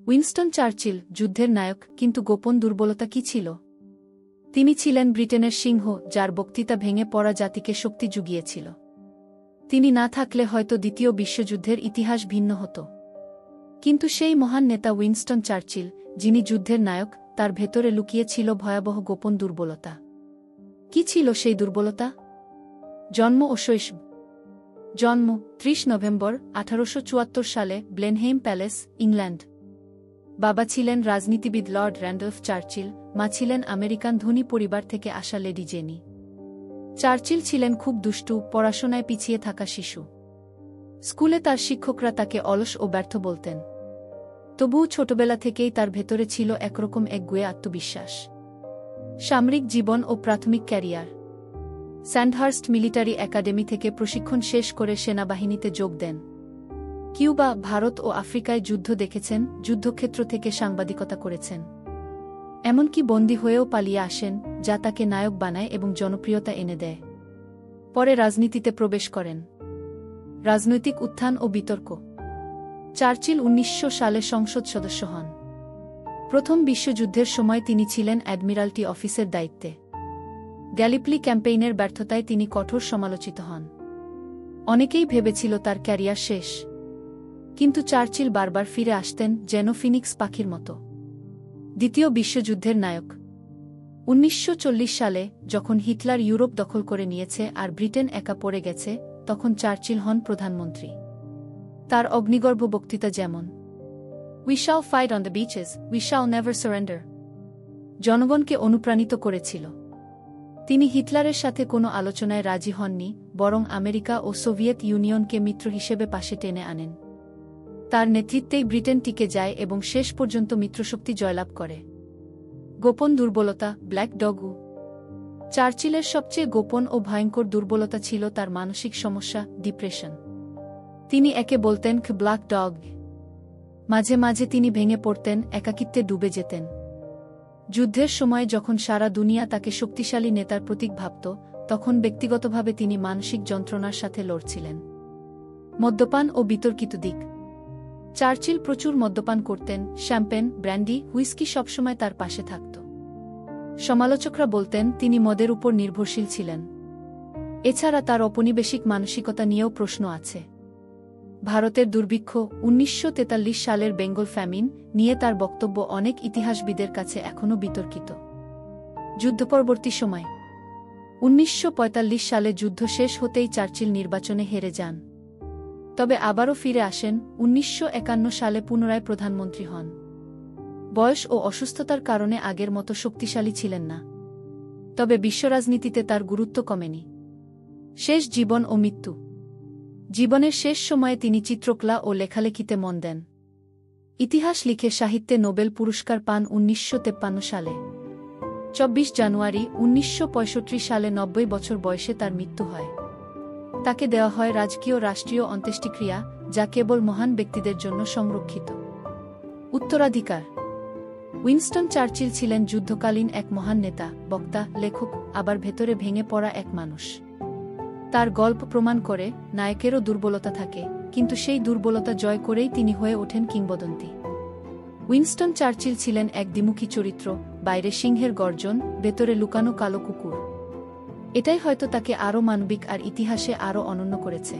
Winston Churchill যুদ্ধের নায়ক, কিন্তু গোপন দুর্বলতা কি ছিল? তিনি ছিলেন ব্রিটেনের সিংহ, যার বক্তৃতা ভেঙে পড়া জাতিকে শক্তি জুগিয়েছিল। তিনি না থাকলে হয়তো দ্বিতীয় বিশ্বযুদ্ধের ইতিহাস ভিন্ন হতো। কিন্তু সেই মহান নেতা উইনস্টন চার্চিল, যিনি যুদ্ধের নায়ক, তার ভেতরে লুকিয়ে ছিল ভয়াবহ গোপন দুর্বলতা। কি ছিল সেই দুর্বলতা? জন্ম ও শৈশব। জন্ম ৩০ নভেম্বর ১৮৭৪ সালে ব্লেনহেইম প্যালেস, ইংল্যান্ড। বাবা ছিলেন রাজনীতিবিদ লর্ড র্যান্ডলফ চার্চিল, মা ছিলেন আমেরিকান ধনী পরিবার থেকে আসা লেডি জেনি। চার্চিল ছিলেন খুব দুষ্টু, পড়াশোনায় পিছিয়ে থাকা শিশু। স্কুলে তার শিক্ষকরা তাকে অলস ও ব্যর্থ বলতেন। তবুও ছোটবেলা থেকেই তার ভেতরে ছিল একরকম একগুঁয়ে আত্মবিশ্বাস। সামরিক জীবন ও প্রাথমিক ক্যারিয়ার। স্যান্ডহার্স্ট মিলিটারি একাডেমি থেকে প্রশিক্ষণ শেষ করে সেনাবাহিনীতে যোগ দেন। কিউবা, ভারত ও আফ্রিকায় যুদ্ধ দেখেছেন, যুদ্ধক্ষেত্র থেকে সাংবাদিকতা করেছেন। এমনকি বন্দী হয়েও পালিয়ে আসেন, যা তাকে নায়ক বানায় এবং জনপ্রিয়তা এনে দেয়। পরে রাজনীতিতে প্রবেশ করেন। রাজনৈতিক উত্থান ও বিতর্ক। চার্চিল ১৯০০ সালে সংসদ সদস্য হন। প্রথম বিশ্বযুদ্ধের সময় তিনি ছিলেন অ্যাডমিরাল্টি অফিসের দায়িত্বে। গ্যালিপলি ক্যাম্পেইনের ব্যর্থতায় তিনি কঠোর সমালোচিত হন। অনেকেই ভেবেছিল তার ক্যারিয়ার শেষ। কিন্তু চার্চিল বারবার ফিরে আসতেন, যেন ফিনিক্স পাখির মতো। দ্বিতীয় বিশ্বযুদ্ধের নায়ক। ১৯৪০ সালে, যখন হিটলার ইউরোপ দখল করে নিয়েছে আর ব্রিটেন একা পড়ে গেছে, তখন চার্চিল হন প্রধানমন্ত্রী। তার অগ্নিগর্ভ বক্তৃতা যেমন "we shall fight on the bitches, we shall never surrender" জনগণকে অনুপ্রাণিত করেছিল। তিনি হিটলারের সাথে কোনো আলোচনায় রাজি হননি, বরং আমেরিকা ও সোভিয়েত ইউনিয়নকে মিত্র হিসেবে পাশে টেনে আনেন। তার নেতৃত্বেই ব্রিটেন টিকে যায় এবং শেষ পর্যন্ত মিত্রশক্তি জয়লাভ করে। গোপন দুর্বলতা, ব্ল্যাক ডগু। চার্চিলের সবচেয়ে গোপন ও ভয়ঙ্কর দুর্বলতা ছিল তার মানসিক সমস্যা, ডিপ্রেশন। তিনি একে বলতেন ব্ল্যাক ডগ। মাঝে মাঝে তিনি ভেঙে পড়তেন, একাকিত্বে ডুবে যেতেন। যুদ্ধের সময় যখন সারা দুনিয়া তাকে শক্তিশালী নেতার প্রতীক ভাবত, তখন ব্যক্তিগতভাবে তিনি মানসিক যন্ত্রণার সাথে লড়ছিলেন। মদ্যপান ও বিতর্কিত দিক। চার্চিল প্রচুর মদ্যপান করতেন, শ্যাম্পেন, ব্র্যান্ডি, হুইস্কি সবসময় তার পাশে থাকত। সমালোচকরা বলতেন তিনি মদের উপর নির্ভরশীল ছিলেন। এছাড়া তার ঔপনিবেশিক মানসিকতা নিয়েও প্রশ্ন আছে। ভারতের দুর্ভিক্ষ, ১৯৪৩ সালের বেঙ্গল ফ্যামিন নিয়ে তার বক্তব্য অনেক ইতিহাসবিদের কাছে এখনও বিতর্কিত। যুদ্ধপরবর্তী সময়। ১৯৪৫ সালে যুদ্ধ শেষ হতেই চার্চিল নির্বাচনে হেরে যান। তবে আবারও ফিরে আসেন, ১৯৫১ সালে পুনরায় প্রধানমন্ত্রী হন। বয়স ও অসুস্থতার কারণে আগের মতো শক্তিশালী ছিলেন না। তবে বিশ্বরাজনীতিতে তার গুরুত্ব কমেনি। শেষ জীবন ও মৃত্যু। জীবনের শেষ সময়ে তিনি চিত্রকলা ও লেখালেখিতে মন দেন। ইতিহাস লিখে সাহিত্যে নোবেল পুরস্কার পান ১৯৫৩ সালে। ২৪ জানুয়ারি ১৯৬৫ সালে ৯০ বছর বয়সে তার মৃত্যু হয়। তাকে দেওয়া হয় রাজকীয় রাষ্ট্রীয় অন্ত্যেষ্টিক্রিয়া, যা কেবল মহান ব্যক্তিদের জন্য সংরক্ষিত। উত্তরাধিকার। উইনস্টন চার্চিল ছিলেন যুদ্ধকালীন এক মহান নেতা, বক্তা, লেখক, আবার ভেতরে ভেঙে পড়া এক মানুষ। তার গল্প প্রমাণ করে, নায়কেরও দুর্বলতা থাকে, কিন্তু সেই দুর্বলতা জয় করেই তিনি হয়ে ওঠেন কিংবদন্তি। উইনস্টন চার্চিল ছিলেন এক দ্বিমুখী চরিত্র, বাইরে সিংহের গর্জন, ভেতরে লুকানো কালো কুকুর। এটাই হয়তো তাকে আরও মানবিক আর ইতিহাসে আরও অনন্য করেছে।